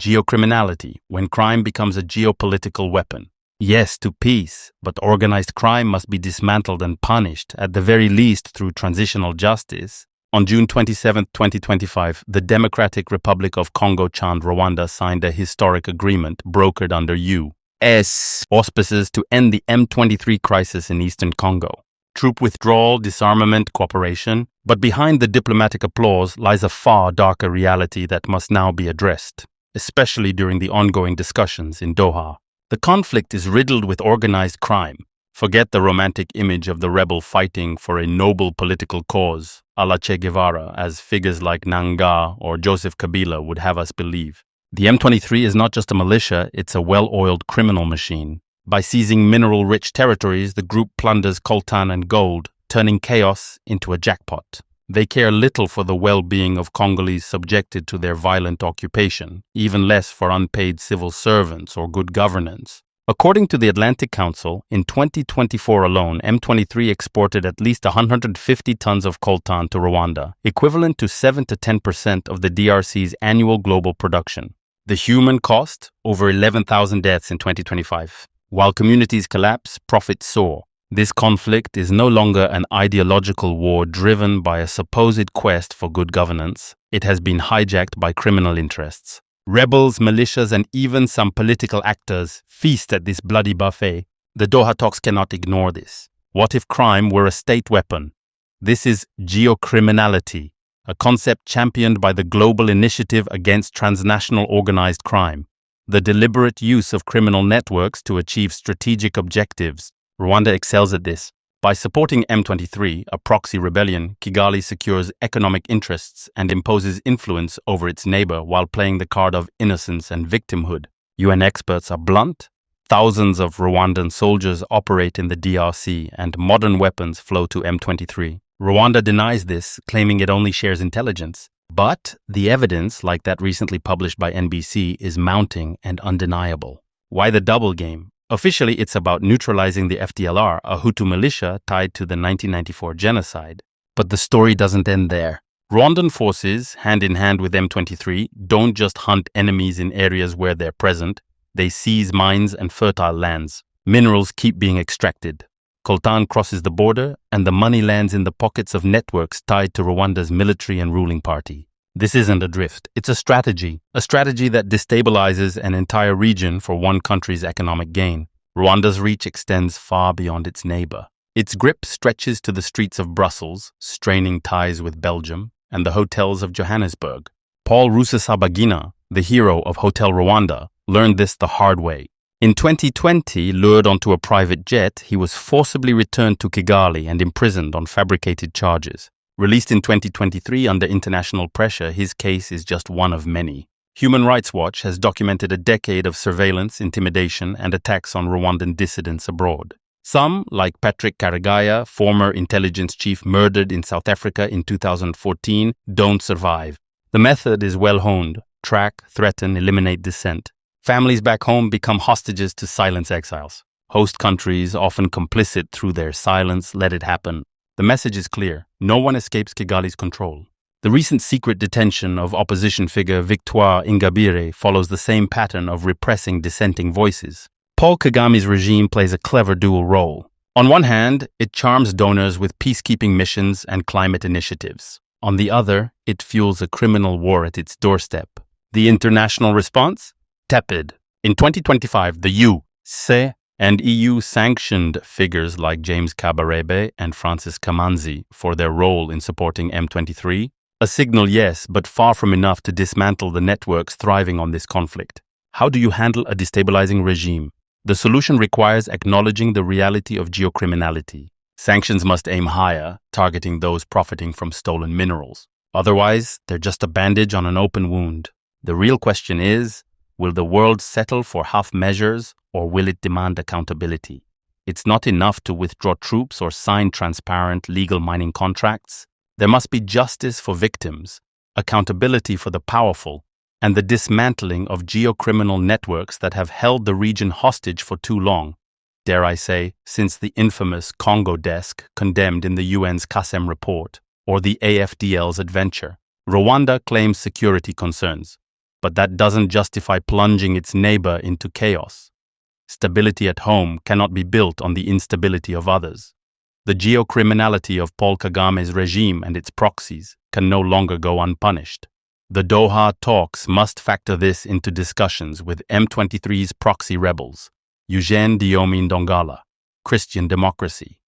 Geocriminality, when crime becomes a geopolitical weapon. Yes to peace, but organized crime must be dismantled and punished, at the very least through transitional justice. On June 27, 2025, the Democratic Republic of Congo ççand Rwanda signed a historic agreement brokered under U.S. auspices to end the M23 crisis in eastern Congo. Troop withdrawal, disarmament, cooperation. But behind the diplomatic applause lies a far darker reality that must now be addressed, especially during the ongoing discussions in Doha. The conflict is riddled with organized crime. Forget the romantic image of the rebel fighting for a noble political cause, a la Che Guevara, as figures like Nangaa or Joseph Kabila would have us believe. The M23 is not just a militia, it's a well-oiled criminal machine. By seizing mineral-rich territories, the group plunders coltan and gold, turning chaos into a jackpot. They care little for the well-being of Congolese subjected to their violent occupation, even less for unpaid civil servants or good governance. According to the Atlantic Council, in 2024 alone, M23 exported at least 150 tons of coltan to Rwanda, equivalent to 7 to 10% of the DRC's annual global production. The human cost? Over 11,000 deaths in 2025. While communities collapse, profits soar. This conflict is no longer an ideological war driven by a supposed quest for good governance. It has been hijacked by criminal interests. Rebels, militias, and even some political actors feast at this bloody buffet. The Doha talks cannot ignore this. What if crime were a state weapon? This is geocriminality, a concept championed by the Global Initiative Against Transnational Organized Crime. The deliberate use of criminal networks to achieve strategic objectives. Rwanda excels at this. By supporting M23, a proxy rebellion, Kigali secures economic interests and imposes influence over its neighbor while playing the card of innocence and victimhood. UN experts are blunt. Thousands of Rwandan soldiers operate in the DRC and modern weapons flow to M23. Rwanda denies this, claiming it only shares intelligence. But the evidence, like that recently published by NBC, is mounting and undeniable. Why the double game? Officially, it's about neutralizing the FDLR, a Hutu militia tied to the 1994 genocide. But the story doesn't end there. Rwandan forces, hand in hand with M23, don't just hunt enemies in areas where they're present. They seize mines and fertile lands. Minerals keep being extracted. Coltan crosses the border, and the money lands in the pockets of networks tied to Rwanda's military and ruling party. This isn't a drift, it's a strategy that destabilizes an entire region for one country's economic gain. Rwanda's reach extends far beyond its neighbor. Its grip stretches to the streets of Brussels, straining ties with Belgium, and the hotels of Johannesburg. Paul Rusesabagina, the hero of Hotel Rwanda, learned this the hard way. In 2020, lured onto a private jet, he was forcibly returned to Kigali and imprisoned on fabricated charges. Released in 2023 under international pressure, his case is just one of many. Human Rights Watch has documented a decade of surveillance, intimidation, and attacks on Rwandan dissidents abroad. Some, like Patrick Karegeya, former intelligence chief murdered in South Africa in 2014, don't survive. The method is well honed: track, threaten, eliminate dissent. Families back home become hostages to silence exiles. Host countries, often complicit through their silence, let it happen. The message is clear: no one escapes Kigali's control. The recent secret detention of opposition figure Victoire Ingabire follows the same pattern of repressing dissenting voices. Paul Kagame's regime plays a clever dual role. On one hand, it charms donors with peacekeeping missions and climate initiatives. On the other, it fuels a criminal war at its doorstep. The international response? Tepid. In 2025, the U.S. and EU sanctioned figures like James Kabarebe and Francis Kamanzi for their role in supporting M23. A signal, yes, but far from enough to dismantle the networks thriving on this conflict. How do you handle a destabilizing regime? The solution requires acknowledging the reality of geocriminality. Sanctions must aim higher, targeting those profiting from stolen minerals. Otherwise, they're just a bandage on an open wound. The real question is, will the world settle for half measures, or will it demand accountability? It's not enough to withdraw troops or sign transparent legal mining contracts. There must be justice for victims, accountability for the powerful, and the dismantling of geocriminal networks that have held the region hostage for too long. Dare I say, since the infamous Congo desk condemned in the UN's Kasem report, or the AFDL's adventure. Rwanda claims security concerns. but that doesn't justify plunging its neighbor into chaos. Stability at home cannot be built on the instability of others. The geocriminality of Paul Kagame's regime and its proxies can no longer go unpunished. The Doha talks must factor this into discussions with M23's proxy rebels, Cçand Ndongala, Christian democracy,